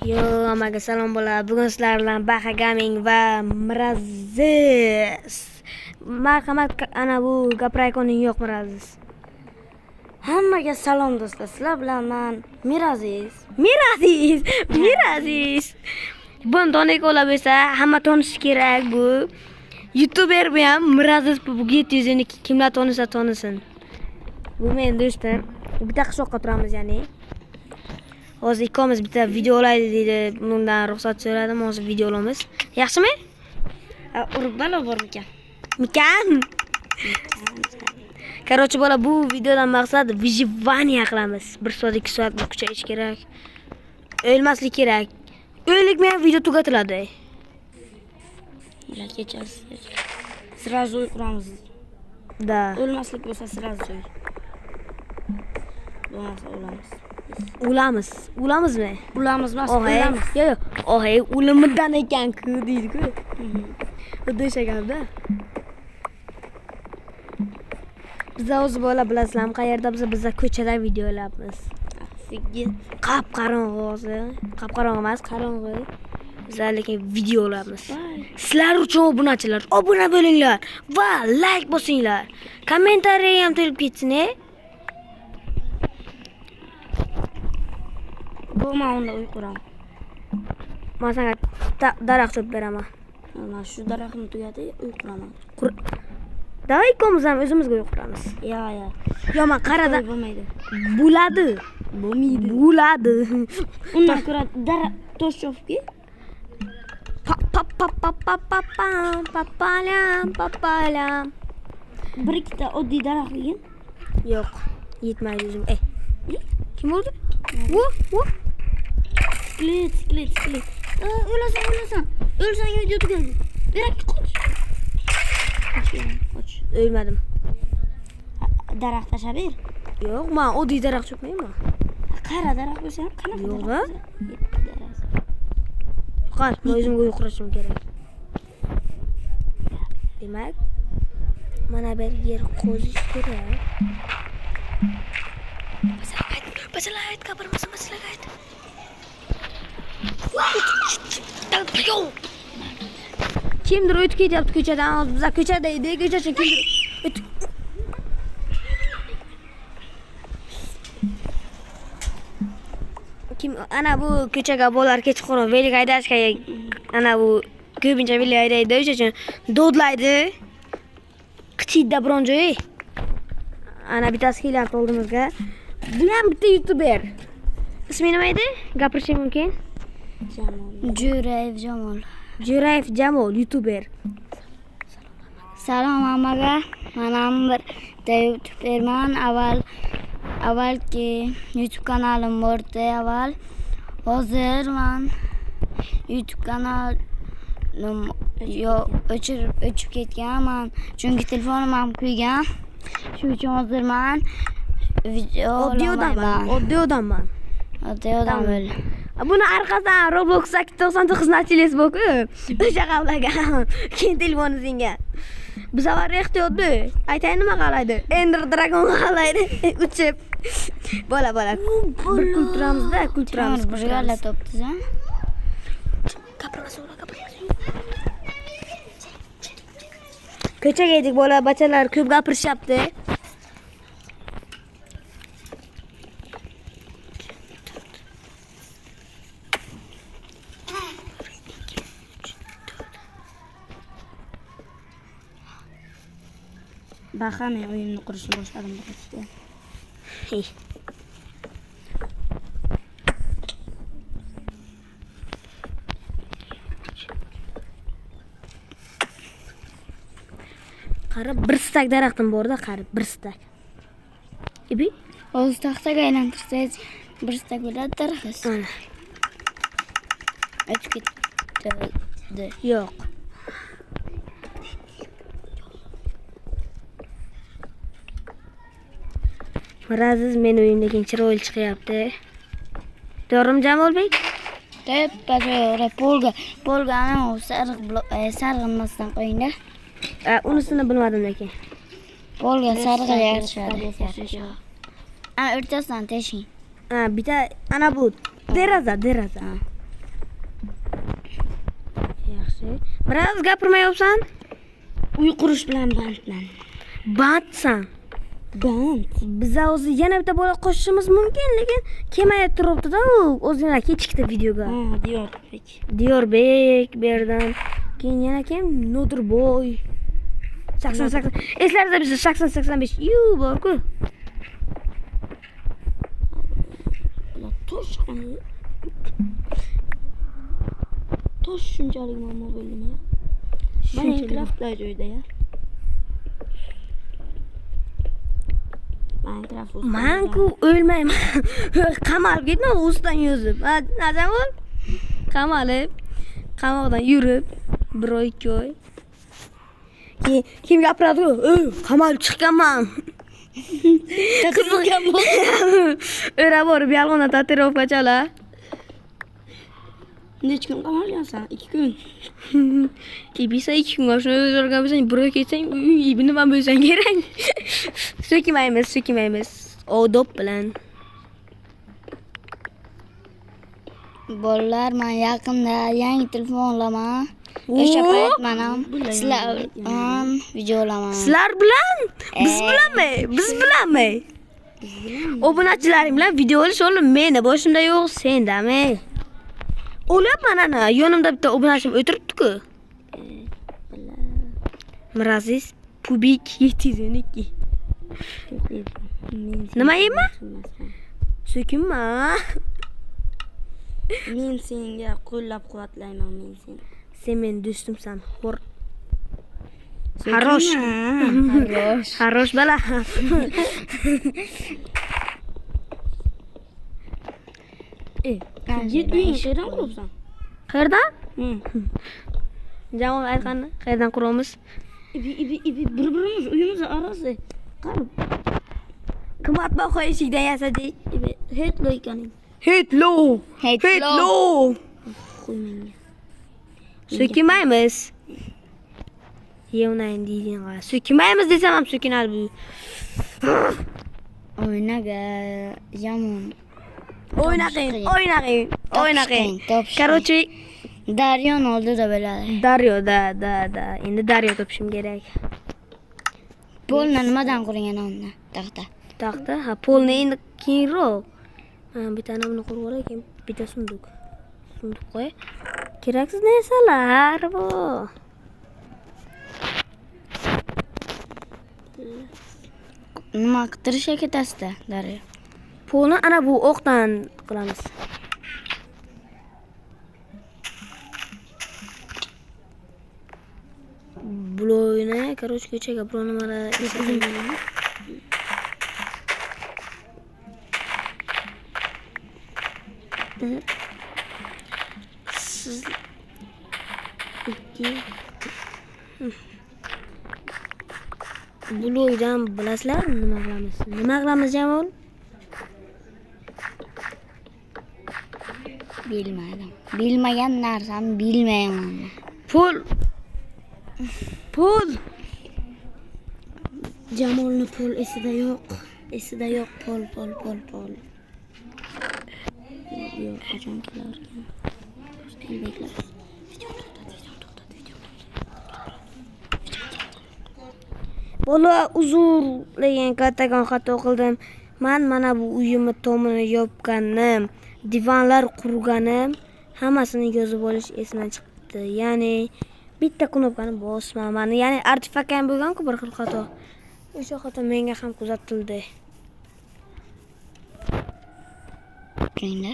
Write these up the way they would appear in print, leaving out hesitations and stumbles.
Yo, hammaga salom bo'ladi. Bugun sizlar bilan Baha Gaming va Miraziz. Marhamat, ana bu gapiraykoning yo'q Miraziz. Hammaga salom do'stlar. Sizlar bilan men Miraziz. Buni toniqo'lab esa hamma tonishi kerak bu. YouTuber bu ham Miraziz bu 700 kimlar tanisa tanisin. Bu men do'stim. Bitta qishloqqa turamiz, ya'ni. Hozir ikkimiz bitta video olaylik dedi. Bundan ruxsat so'radim, hozir video olamiz. Yaxshimi? Urib balo bormikan? Mikan. Короче, bola bu videodan maqsad выживание qilamiz. 1 soat 2 soat kuchayish kerak. O'lmaslik kerak. O'likmay video tugatiladi. Ya kechasiz. Сразу uramiz. Da. O'lmaslik bo'lsa сразу uy. Bo'lmasa o'lamiz. Ulamizmi? O'lamiz emas, Yo'q. Ohay, o'limidan ekan-ku deydi-ku. Xuddi o'sha gapda. Biz o'zi bola bilasizlarmi, qayerda biz ko'chada video olyapmiz. Qop-qorong'i hozir. Qop-qorong'i emas, qorong'i. Bizlar lekin video olyapmiz. Sizlar uchun obunachilar, obuna bo'linglar va like bosinglar. Kommentariy ham to'lib ketsin, Bo'lma unda uy quraman. Men senga daraxt chop beraman. Mana shu daraxtni tugatib uy quraman. Davay ikkimiz ham o'zimizga uy quramiz. Ya. Yo, men qarada Bo'lmaydi. bo'ladi. Bo'ladi. Undan ko'ra daraxt tosh chopki. Papalam. Bir ikkita oddiy daraxt egin. Yo'q, yetmaydi o'zim. Kim bo'ldi? Wo. Sklet. O'lasan. O'lsang video tugadi. Berak qoch. O'lmadim. Daraxt tashlab ber. Yo'q, men oddiy daraxt chopmayman. Qara daraxt bo'lsa ham qanaqa? Yo'q-da. Qar, men o'zimga uy qurishim kerak. Demak, mana bir yer qo'zish kerak. Masalahayt, gapirmasa masalahayt. Kimdir o'tib ketyapti ko'chadan. Biz ko'chada edik, ko'chachi kimdir o'tib. Kim ana bu ko'chaga bolalar kechqurun velik haydashga ana bu ko'pincha velik haydaydi, o'sha uchun dodlaydi. Qichida biron joy. Ana bittasi kelyapti oldimizga. Bu ham bitta YouTuber. Ismi nima edi? Gapirishim mumkin? Jo'rayev Jamol, YouTuber. Salom hammaga. Men bir YouTuberman. Avvalgi YouTube kanalim bor edi avval. Hozir men YouTube kanalim o'chib ketgan. Men chunki telefonim ham kuygan. Shuning uchun hozir men video Oddiy odamman. bo'l. Buni orqasidan Roblox 99 nachilesi bor-ku. O'sha qavlagan. Keyin telefoningizga. Biz avval ehtiyotli. Aytay nima qalaydi? Ender Dragon qalaydi. Uchib. Bola. Bir kulturamizda, kulturamiz Birga topdiz, ha? Gapirmasin. Ko'chaga edik, bola, bachalar ko'p gapirishyapti. Baha men o'yinni qurishni boshladim birinchidan. Qarab, bir stak daraxtim bor-da, qarab, bir stak. Ibi? O'z taxtaga aylantirsangiz, bir stak bo'ladi daraxt. Mana. O'tib ketdi. Yo'q. Miraziz men o'yindan chiroyli chiqyapti. To'g'rimi Jamolbek? To'g'ri, polga ana sarg'inmasdan qo'ying-da. Unisini bilmadim lekin. Polga sarg'a yaxshi. Ana o'rtasidan teshing. Bitta ana bu deraza. Yaxshi. Biroz gapirmayapsan? Uy qurish bilan bandman. Bandsan. Band. Biz o'zi yana bitta bola qo'shishimiz mumkin, lekin kelmayib turibdi-da u. O'zina kechikdi videoga. Ha, Diyorbek. Diyorbek berdan. Keyin yana kim? Nodirboy. 80. Eslarda biz 80-85 yu bor-ku. Tosh shunchalik muammo bo'ldimi ya? Minecraftlar joyda ya. Minecraft o'zida. Men-ku o'lmayman. Qamalib ketma o'zidan yozib. Nazam ol. Qamalib, qamoqdan yurib, 1-2 oy. Kim gapiradi? Qamalib chiqqanman. Qiziqgan O'ra borib yolg'ondan tatuirovka chala. Necha kun qamalgansan? 2 kun. Ibisa 2 kunga shuni o'zgargan bo'lsang, 1 oy ketsang, nima bo'lsang kerak. So'kimaymiz. Odob bilan. Bolalar, men yaqinda yangi telefon olaman. O'sha payt men ham sizlar bilan video olaman. Sizlar bilan? Biz bilanmi? Obunachilaring bilan video olish olim meni boshimda yo'q, sendami? O'lyapman ana, yonimda bitta obunachim o'tiribdi-ku. Miraziz Pubik 712. Nima yeyman? So'kinma. Men senga qo'llab-quvvatlayman seni. Sen men do'stimsan, xor. Harosh. Harosh bala. Uying qayerdan quribsan? Qayerdan? Hı. Jamol aytganda, qayerdan quramiz? Bir-birimiz uyimiz orasi. Qarab. Qimmatbaho eshikdan yasadik. Hetlo ekaning. Hetlo. Qo'y menga. So'kinmaymiz. Yevnayin deydigan. So'kinmaymiz desam ham so'kinadi bu. O'ynaga yomon. O'ynaqing. Topishing. Короче, Daryoni oldida bo'ladi. Daryoda. Endi daryo topishim kerak. Polni nimadan qurilgan unda? Taxta, polni endi keyinroq. Bittani buni qurib olay, keyin bitta sunduq qo'y. Keraksiz narsalar bu. Nima qidirishga ketasizda, Daryo? Polni ana bu o'qdan qilamiz. Bloyni, короче, ko'chaga biror nimalar siz Bloydan bilasizlar nima qilamiz? Nima qilamiz, Jamol? Bilmadim. Bilmagan narsani bilmayman. Pul. Jamolni pul esida yo'q. Pul. Yo'q, qachon kelar ekan? Beklab. Bola uzr degan kattakon xato qildim. Men mana bu uyimni tomini yopganim, divanlar qurganim, hammasini yozib olish esimdan chiqdi. Ya'ni bitta knopkani bosmaman. Ya'ni artefakt ham bo'lgan-ku bir xil xato. O'sha xato menga ham kuzatildi. Kimda?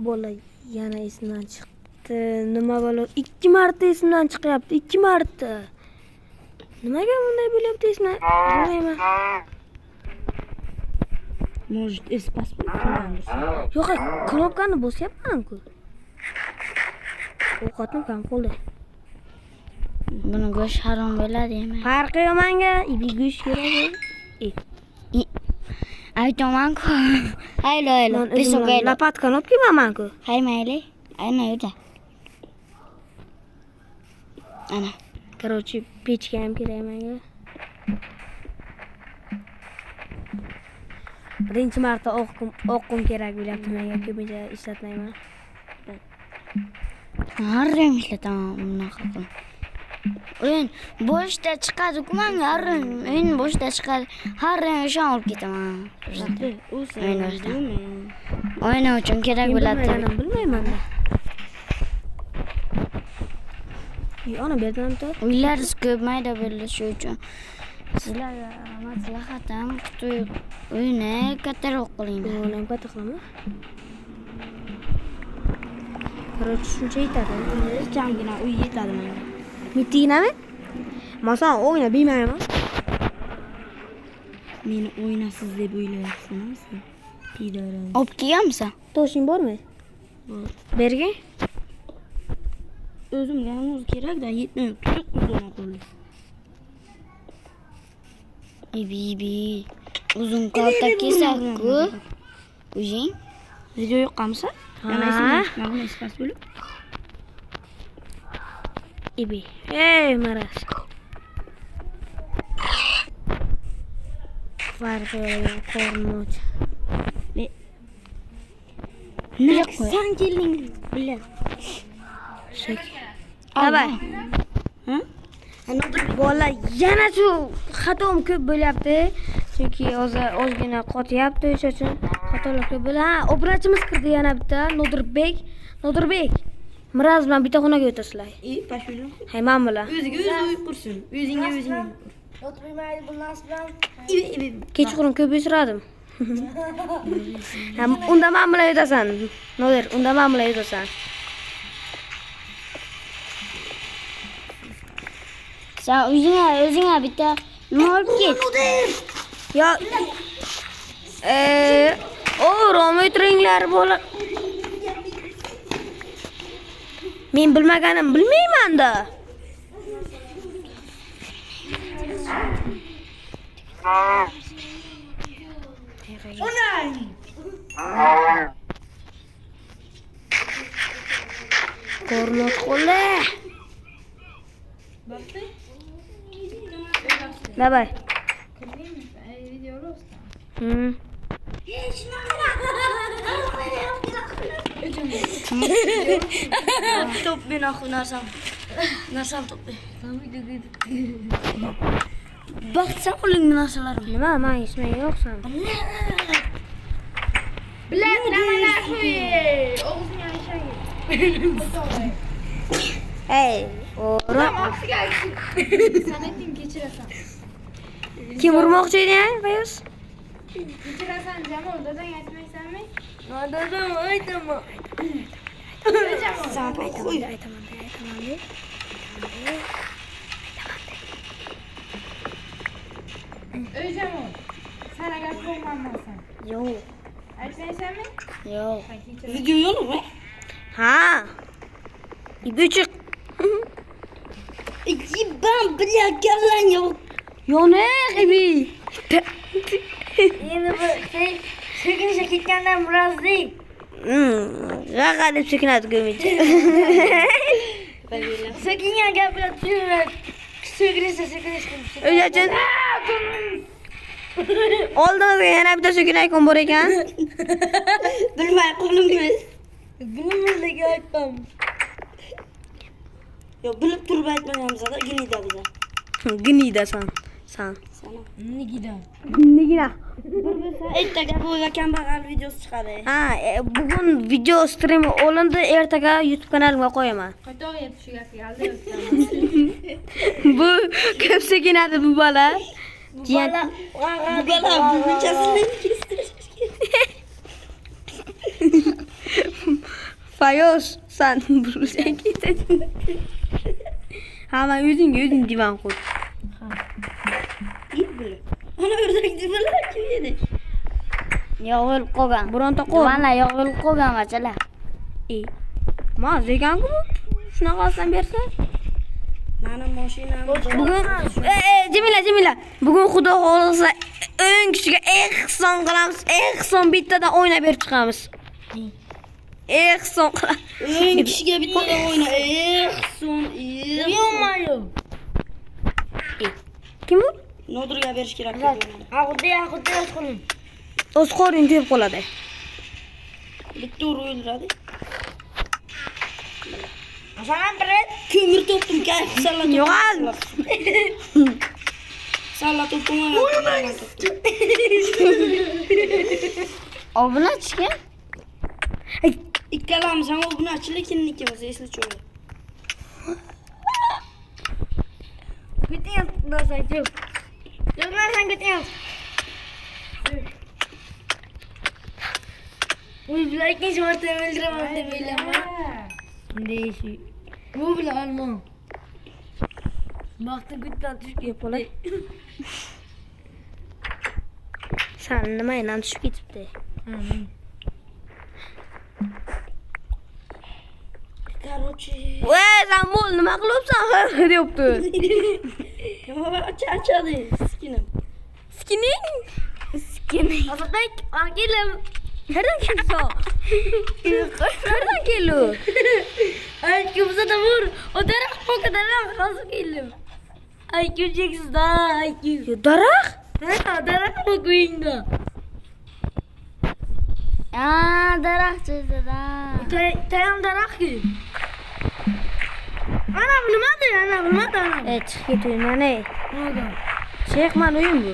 Bola yana esimdan chiqdi. Nima bo'lar? 2 marta esimdan chiqyapti. 2 marta. Nimaga bunday bo'lyapti esimdan? Bilmayman. Может, espace qilgandirsan. Yo'q, knopkani bosyapman-ku. Ovqatim kam qoldi. Buni go'sht harom bo'ladimi? Farqi yo'q menga. Ibi go'sht kerak. Aytaman-ku. Haylo. Pesogaylo. Lapatkani olib kelmaman-ku. Haymayli. Ayna yo'da. Ana. Короче, pechka ham kerak menga. Birinchi marta oq qum kerak bo'lyapti menga, ko'pincha ishlatmayman. Har doim ishlataman unaqa qilib. O'yin boshda chiqadi-ku, menga har doim o'yin boshda chiqadi. Har doim o'shan olib ketaman. O'yin uchun kerak bo'ladi. Bilmayman. Ona berdim-da. Uylarimiz ko'p mayda bo'ldi, shu uchun sizlarga maslahatim uyni kattaroq qilinglar. Uni katta qilaman. Короче, shuncha yetadi. Kamgina uy yetadi menga. Mittiginami? Masalan, o'yna bilmayman. Meni o'ynasiz deb o'ylayapsizmi sen? Pidaran. Olib kelganmisan? Toshing bormi? Bergin. O'zimga ham o'zi kerak-da, yetmayapti. Juq uzun qo'lli. Bibi. Uzun kalta kesak-ku. O'zing Video yoqqanmisa? Mana ispas bo'lib. Ibi. Ey, maras. Farqi qormoch. Sen keling bilan. Shek. Davay. Ha? Bolalar yana shu xatom ko'p bo'lyapti. Chunki hozir ozgina qotyapti, o'sha uchun xatolar ko'p bo'ladi. Ha, obrachimiz kirdi yana bitta, Nodirbek. Miraz bilan bitta xonaga o'tasizlar. Pashulum. Hay, men bilan. O'ziga o'zi uy qursin. O'zingga o'zing. o'tirmaydi bundan bilan. Kechqurun ko'p o'siradim. Ha, unda men bilan o'tasan. Nodir, unda men bilan o'tasan. Sen o'zingga bitta nima olib ket. Yo. O'ram o'tiringlar bola. Men bilmaganim bilmayman-da. Qormoch qo'lla. Давай. Top men narsam. Narsam top. Baxtsan qo'lingni narsalarim. Nima, men ismim yo'qsan. Hey, o'ra. Sanating kechirasan. Kim urmoqchi edi, Fayuz? Kechirasan, Jamol, dadang aytmaysanmi? Dadam aytaman. Jamol. Aytaman. Ey Jamol. Sana gap qo'ymanman. Yo'q. Aytmaysanmi? Yo'q. Video yo'qmi? Ha. İbüçük. Ben bilyakallan yo'q. Yone gibi. Endi bu sekinishga ketgandan biroz deyk. Gaga deb sekinadi ko'mincha. Sekingan gaplar tushunadi. Sekinishga. O'sha uchun oldimizga yana bitta sekinaykom bor ekan. Bilmay qo'limiz. Bilimizga aytdim. Yo, bilib turib aytmaganmiz-da, ginida biza. Ginidasan. San. Nigida. Nigina. Ertaga bu kambag'al videosi chiqadi. Ha, bugun video stream olindi, ertaga YouTube kanalimga qo'yaman. Qaytog'yapti shu gapga Bu ko'p sekinadi bu bola. Bu bola bunchasini Fayos, sen buruşan ketadin. Hamma o'zing divan qo'y. Ana o'rdak divanlar kim edi? Yog'ilib qolgan. Bironta qo'y. Mana yog'ilib qolgan vachalar. Ma zegan-ku. Shunaqasidan bersa. Mani mashinam. Bugun Jamila. Bugun xudo xolisa eng kishiga ehson qilamiz. Ehson bittadan o'ynab berib chiqamiz. Ehson qilamiz. Eng kishiga bitta o'yna. Ehson. Yo'qmayo. Kim u? Nodirga berish kerak. Xuddi qo'lim. O'z qo'ring ko'p qoladi. Bitta o'ldiradi. Sana bir kömür toptum gel sallat. Yok al. Sallat toptum. Obuna chiqgan. İkkalamiz ham obuna chilekin ikimiz esli cho'y. Biting dosa ju. Jangan sang biting. Uy bilakin semarta öldüremem de böyle ama. Değişi. Bu bile alma. Baktı gütten düşük yapalım. Sen nima elan tushib ketibdi. Короче. Voy, sen bol nima qilyapsan? Deyapti. Achadi skinim. Skining? Skining. Azadbek, kelim. Nereden kelsa? Nereden geliyor? Ay kimse de vur. O darak o kadar nasıl geliyor? Ay göreceksin daha ay. Darak? Ha, darak mı kuyunda? Daraxt chizdilar. Tayam darak ki. Ana bilmadi, ana bilmadi ana. Chiqib ketayman ne? Nega? Chekman uyum bu.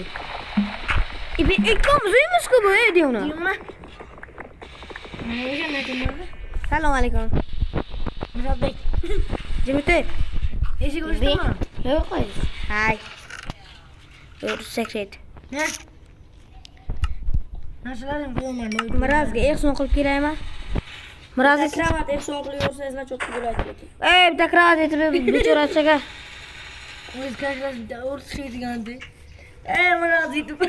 İkimiz uyumuz ki bu diyor ona. Diyma. Assalomu alaykum. Muratbek. Jimite. Eshik ochdimi? Yo'q qo'y. Hay. Your secret. Ne? Narsalaring qo'yaman. Mirazga ehson qilib kelaymi? Miraz Kravat ehson qiliyorsangiz çok bo'ladi. bitta kravat aytib bechorachaga. O'z kashlab bitta o'rs ketgandi. Miraz yetib.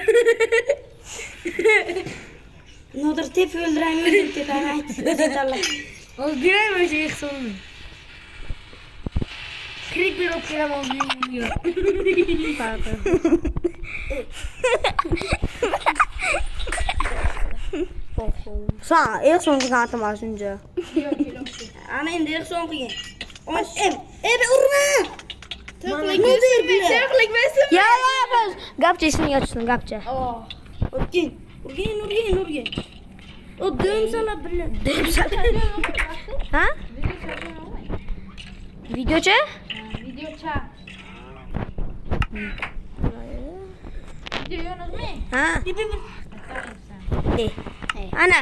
Nodir tep öldüreyim öldürüp ketani ayt. O'z beraymi o'sha ehsonni? Kirib berib kelaman uyimga. Sen ehson qilgandim shuncha. Ana endi ehson qilgan. Ebe urma. To'qlikmasin. Ya biz gapcha esini yotsin gapcha. Urgin. O döm salab bilan. Ha? Videocha? Video chat. Video yozmi? Ha? Ana.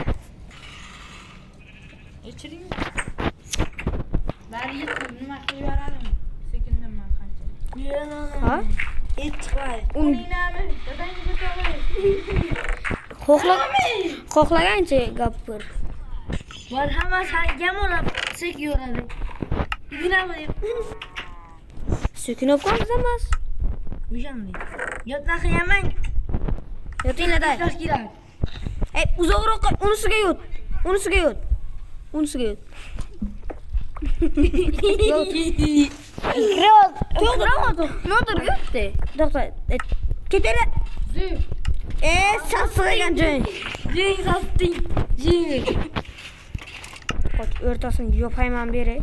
O'chiring. Bari yetib nima qilib yuboradim. Sekindaman qancha. Ha? Et chiqay. O'ynami? Dadangiz o'tadi. Xohlagancha gapir. Var hammasi gamolab sek yoradi. Ignami. So'kinib qolsangiz emas. O'shanday. Yotma qiyamang. Yotinglar da. Yosh kerak. Uzoqroq unisiga yot. Unisiga yot. Nodir yotdi. To'xta. Ketaylik. Sassigan joy. Jeng sasting. Jeng. Qoch o'rtasini yopayman beri.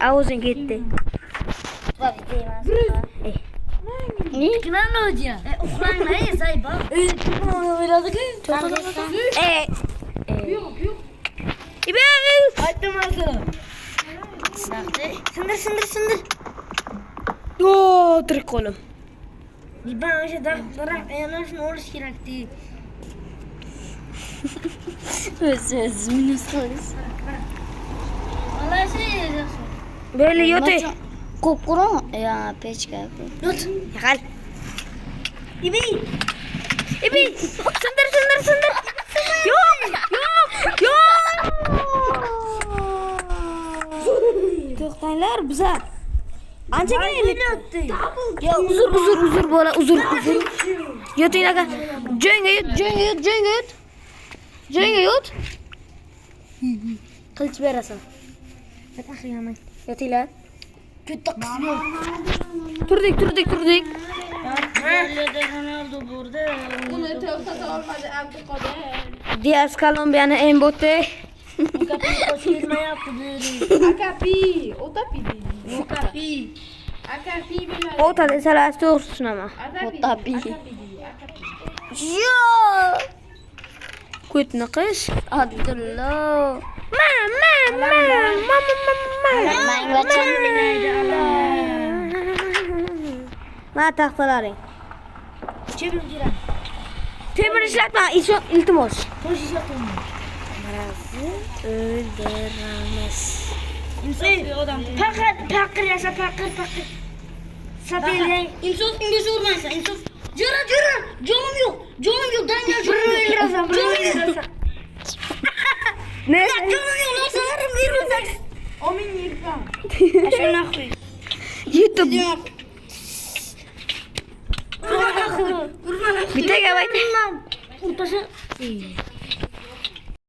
Avuzing ketdi. Kinan hoca. Uxlanglar sayba. O'yladi-ku. Yo'q. İbe. Aytdim hozir. Sindir. Yo, tirik qo'lim. Ben o'sha daraxt yana shuni olish kerak-ku. O'z minus qilasiz. Olasiz. Böyle yotay. Qop-qurun, ya pechka. Yot. Yaqal. İbi. Sindir. Yok. To'xtanglar biza. Ancha kelaylik. Ya uzur bola, uzur. Yotinglar aka. Joyga yot. Qilich berasan. Yotinglar. Katta qismi. Turdik. Ronaldo burada. Buni to'xtata olmadi Abduqodir. Diaz Kolombiyani embote. Kapıyı koşulmayaptı böyle. Akapi, otapi deydi. Kapıyı. Akapi biladi. Ota desalar to'g'ri tushunaman. Otapi. Otapi. Akapi deydi, akapi. Yo! Ko'tni qiz. Abdullo. Mama. Manga Mana taxtalaring. Chegim jiran. Temir ishlatma, iltimos. To'sh ishlatmayman. O'ldiramiz. Insofli odam. Paqir yasa, paqir. Sabiyang. Insofingga urmaysan. Insof. Jura. Jonim yo'q. Danga O'ldirasan, o'ldirasan. Ne? Jonim yo'q. Narsalarim bermasan. Omin yig'dan. Shuna qo'y. YouTube. Bitta gap ayting. O'rtasi.